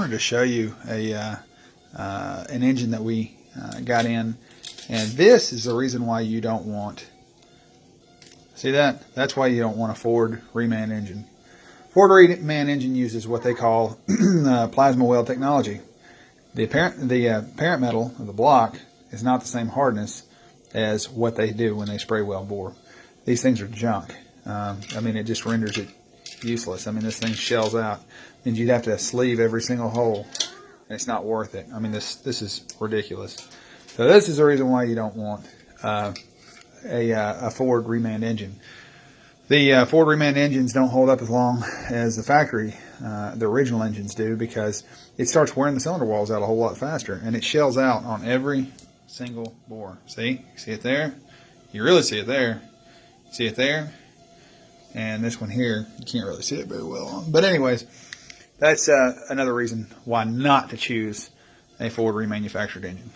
I wanted to show you an engine that we got in, and this is the reason why you don't want, see that? That's why you don't want a Ford reman engine. Ford reman engine uses what they call plasma weld technology. The parent metal of the block is not the same hardness as what they do when they spray weld bore. These things are junk. I mean, it just renders it useless. I mean, this thing shells out, and you'd have to sleeve every single hole, and it's not worth it. I mean, this is ridiculous. So this is the reason why you don't want a Ford reman engine. The Ford reman engines don't hold up as long as the factory, the original engines do, because it starts wearing the cylinder walls out a whole lot faster, and it shells out on every single bore. See it there? You really see it there. See it there? And this one here, you can't really see it very well on. But anyways, that's another reason why not to choose a Ford remanufactured engine.